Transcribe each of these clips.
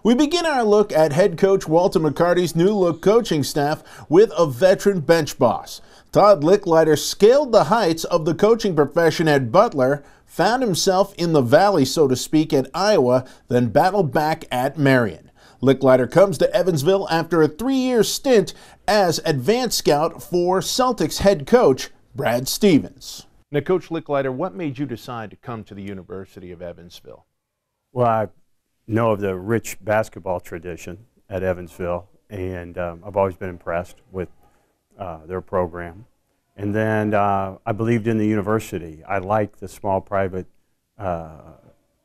We begin our look at head coach Walter McCarty's new look coaching staff with a veteran bench boss. Todd Lickliter scaled the heights of the coaching profession at Butler, found himself in the valley, so to speak, at Iowa, then battled back at Marion. Lickliter comes to Evansville after a 3-year stint as advanced scout for Celtics head coach Brad Stevens. Now, Coach Lickliter, what made you decide to come to the University of Evansville? Well, I know of the rich basketball tradition at Evansville, and I've always been impressed with their program. And then I believed in the university. I like the small private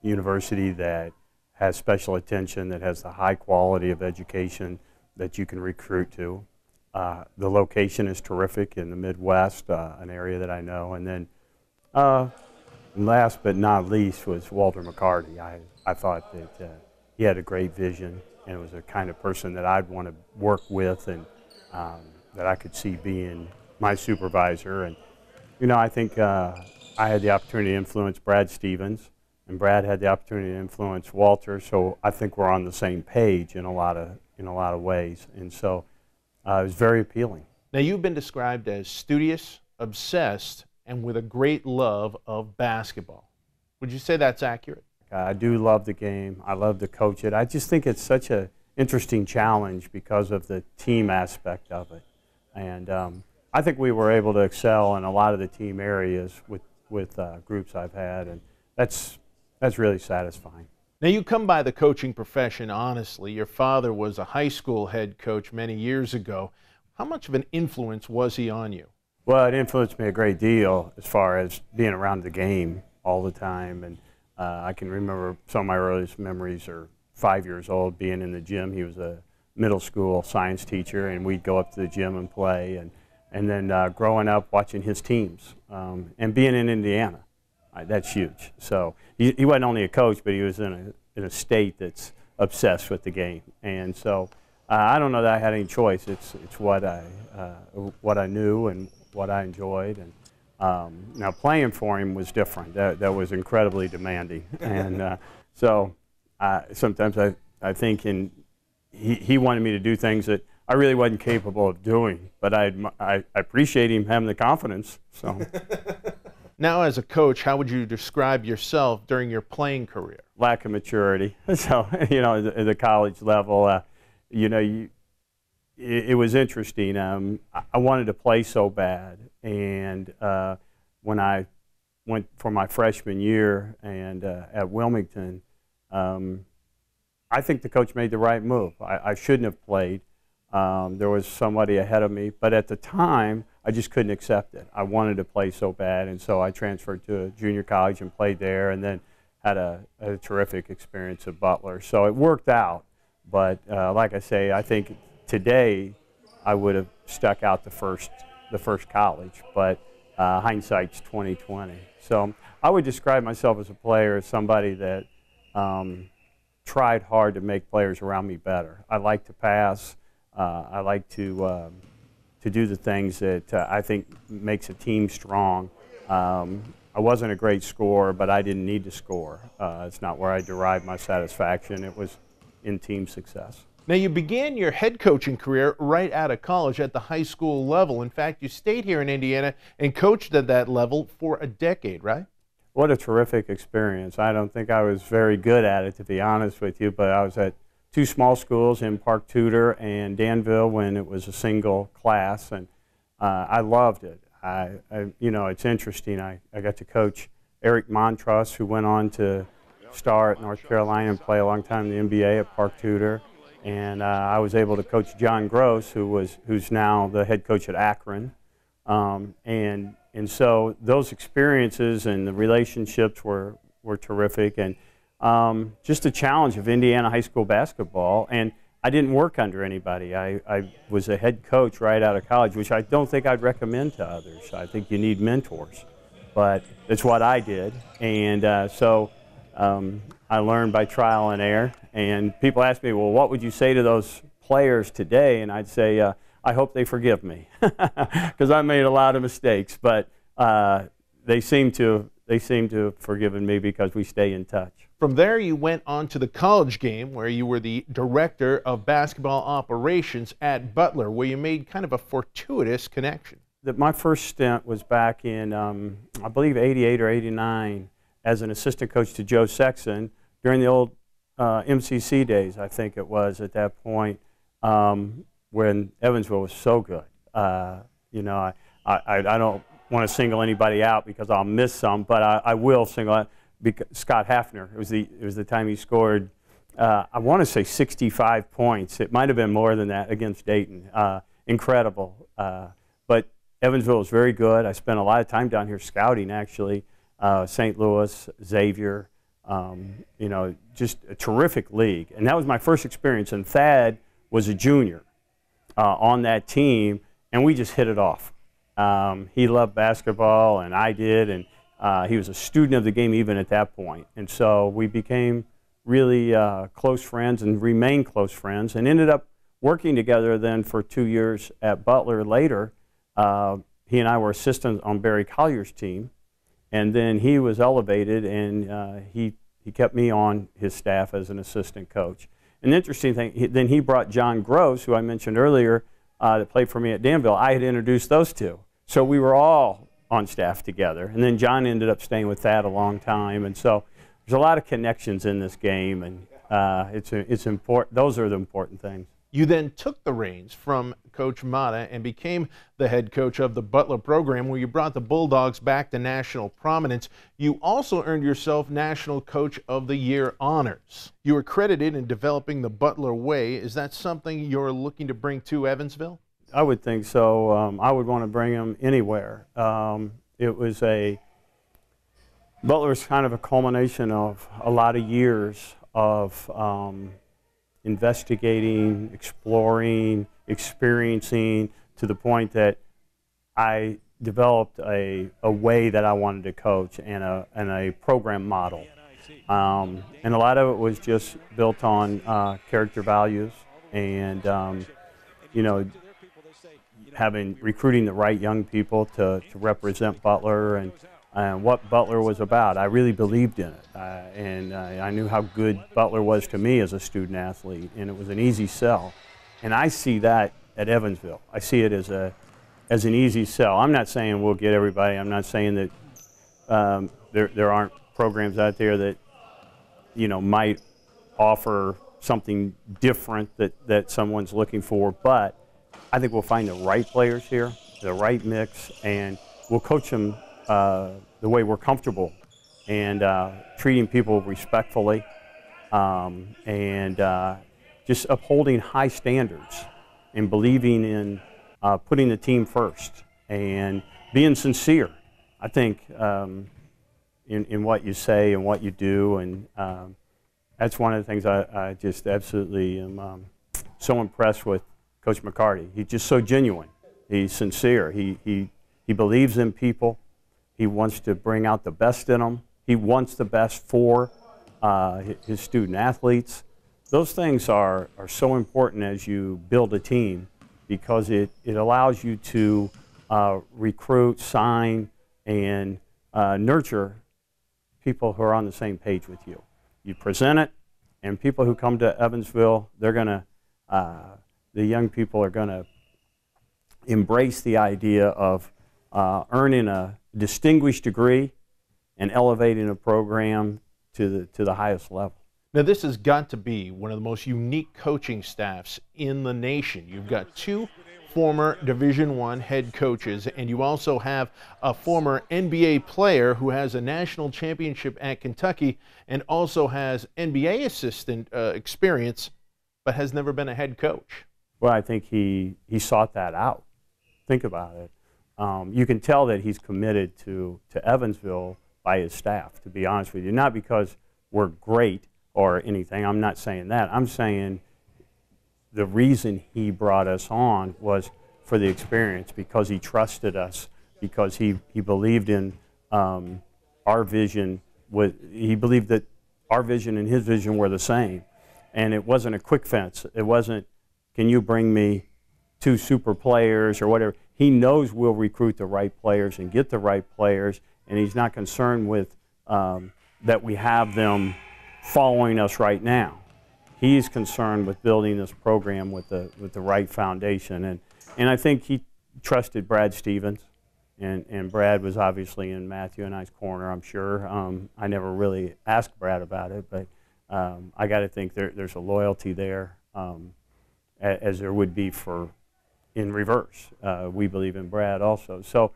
university that has special attention, that has the high quality of education that you can recruit to. The location is terrific in the Midwest, an area that I know. And then last but not least was Walter McCarty. I thought that he had a great vision, and it was the kind of person that I'd want to work with, and that I could see being my supervisor. And you know, I think I had the opportunity to influence Brad Stevens, and Brad had the opportunity to influence Walter. So I think we're on the same page in a lot of ways, and so it was very appealing. Now, you've been described as studious, obsessed, and with a great love of basketball. Would you say that's accurate? I do love the game. I love to coach it. I just think it's such an interesting challenge because of the team aspect of it. And I think we were able to excel in a lot of the team areas with groups I've had, and that's really satisfying. Now, you come by the coaching profession honestly. Your father was a high school head coach many years ago. How much of an influence was he on you? Well, it influenced me a great deal as far as being around the game all the time. And I can remember some of my earliest memories are 5 years old, being in the gym. He was a middle school science teacher, and we'd go up to the gym and play. And then growing up watching his teams and being in Indiana, that's huge. So he wasn't only a coach, but he was in a state that's obsessed with the game. And so I don't know that I had any choice. It's what I knew and what I enjoyed. And now playing for him was different. That was incredibly demanding. And so sometimes I think he wanted me to do things that I really wasn't capable of doing, but I appreciate him having the confidence. So. Now, as a coach, how would you describe yourself during your playing career? Lack of maturity. So, you know, at the college level, you know, it was interesting. I wanted to play so bad, and when I went for my freshman year and at Wilmington, I think the coach made the right move. I shouldn't have played. There was somebody ahead of me, but at the time, I just couldn't accept it. I wanted to play so bad, and so I transferred to a junior college and played there, and then had a terrific experience at Butler. So it worked out, but like I say, I think today I would have stuck out the first college, but hindsight's 20/20. So I would describe myself as a player as somebody that tried hard to make players around me better. I like to pass. I like to do the things that I think makes a team strong. I wasn't a great scorer, but I didn't need to score. It's not where I derived my satisfaction. It was in team success. Now, you began your head coaching career right out of college at the high school level. In fact, you stayed here in Indiana and coached at that level for a decade, right? What a terrific experience. I don't think I was very good at it, to be honest with you, but I was at two small schools in Park Tudor and Danville when it was a single class, and I loved it. You know, it's interesting. I got to coach Eric Montross, who went on to star at North Carolina and play a long time in the NBA at Park Tudor, and I was able to coach John Gross, who's now the head coach at Akron, and so those experiences and the relationships were terrific, and just the challenge of Indiana high school basketball. And I didn't work under anybody. I was a head coach right out of college, which I don't think I'd recommend to others. I think you need mentors, but it's what I did. And so I learned by trial and error. And people ask me, well, what would you say to those players today? And I'd say, I hope they forgive me, because I made a lot of mistakes. But they seem to have forgiven me because we stay in touch. From there, you went on to the college game where you were the director of basketball operations at Butler, where you made kind of a fortuitous connection. My first stint was back in, I believe, '88 or '89 as an assistant coach to Joe Sexton during the old MCC days, I think it was at that point, when Evansville was so good. You know, I don't want to single anybody out because I'll miss some, but I will single out Scott Hafner. It was the time he scored, I want to say 65 points. It might have been more than that against Dayton. Incredible. But Evansville was very good. I spent a lot of time down here scouting, actually. St. Louis, Xavier, you know, just a terrific league. And that was my first experience. And Thad was a junior on that team, and we just hit it off. He loved basketball, and I did, and he was a student of the game even at that point. And so we became really close friends and remained close friends and ended up working together then for 2 years at Butler later. He and I were assistants on Barry Collier's team, and then he was elevated, and he kept me on his staff as an assistant coach. An interesting thing, then he brought John Gross, who I mentioned earlier, that played for me at Danville. I had introduced those two. So we were all on staff together. And then John ended up staying with Thad a long time. And so there's a lot of connections in this game, and it's important. Those are the important things. You then took the reins from Coach Mata and became the head coach of the Butler program, where you brought the Bulldogs back to national prominence. You also earned yourself National Coach of the Year honors. You were credited in developing the Butler Way. Is that something you're looking to bring to Evansville? I would think so. I would want to bring them anywhere. It was Butler's kind of a culmination of a lot of years of investigating, exploring, experiencing, to the point that I developed a way that I wanted to coach and a program model. And a lot of it was just built on character values and, you know, recruiting the right young people to represent Butler and what Butler was about. I really believed in it, and I knew how good Butler was to me as a student athlete, and it was an easy sell. And I see that at Evansville. I see it as an easy sell. I'm not saying we'll get everybody. I'm not saying that there aren't programs out there that, you know, might offer something different that someone's looking for, but I think we'll find the right players here, the right mix, and we'll coach them the way we're comfortable, and treating people respectfully, and just upholding high standards and believing in putting the team first and being sincere. I think in what you say and what you do, and that's one of the things I just absolutely am so impressed with Coach McCarty. He's just so genuine. He's sincere. He believes in people. He wants to bring out the best in them. He wants the best for his student athletes. Those things are so important as you build a team, because it allows you to recruit, sign, and nurture people who are on the same page with you. You present it, and people who come to Evansville, they're going to the young people are going to embrace the idea of earning a distinguished degree and elevating a program to the highest level. Now, this has got to be one of the most unique coaching staffs in the nation. You've got two former Division I head coaches, and you also have a former NBA player who has a national championship at Kentucky and also has NBA assistant experience, but has never been a head coach. Well, I think he sought that out. Think about it. You can tell that he's committed to Evansville by his staff, to be honest with you. Not because we're great or anything. I'm not saying that. I'm saying the reason he brought us on was for the experience, because he trusted us, because he believed in our vision. He believed that our vision and his vision were the same. And it wasn't a quick fence. It wasn't, can you bring me 2 super players or whatever. He knows we'll recruit the right players and get the right players, and he's not concerned with that we have them following us right now. He's concerned with building this program with the right foundation, and I think he trusted Brad Stevens, and Brad was obviously in Matthew and I's corner, I'm sure. I never really asked Brad about it, but I got to think there's a loyalty there, as there would be in reverse. We believe in Brad also. So,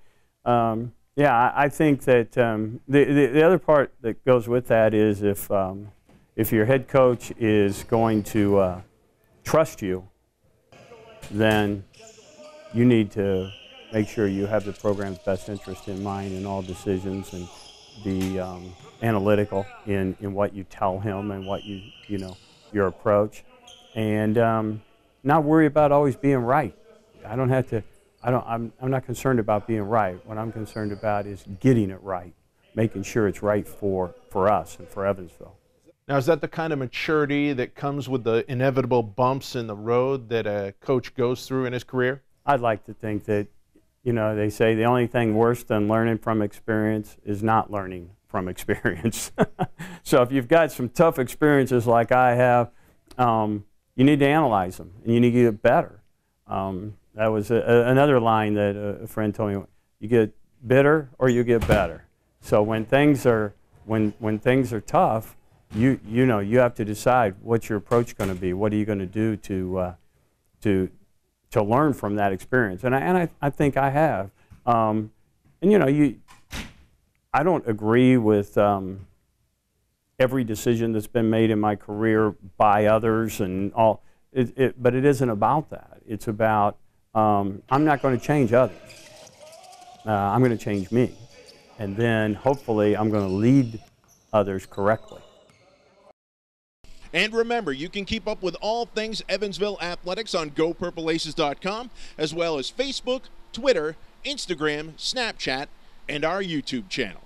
yeah, I think that the other part that goes with that is if your head coach is going to trust you, then you need to make sure you have the program's best interest in mind in all decisions, and be analytical in what you tell him and what your approach, and not worry about always being right. I'm not concerned about being right. What I'm concerned about is getting it right, making sure it's right for us and for Evansville. Now, is that the kind of maturity that comes with the inevitable bumps in the road that a coach goes through in his career? I'd like to think that, they say the only thing worse than learning from experience is not learning from experience. So if you've got some tough experiences like I have, you need to analyze them, and you need to get better. That was another line that a friend told me: you get bitter or you get better. So when things are tough, you have to decide what's your approach going to be. What are you going to do to learn from that experience? And I think I have. And I don't agree with every decision that's been made in my career by others and all. But it isn't about that. It's about I'm not going to change others. I'm going to change me, and then hopefully I'm going to lead others correctly. And remember, you can keep up with all things Evansville athletics on GoPurpleAces.com, as well as Facebook, Twitter, Instagram, Snapchat, and our YouTube channel.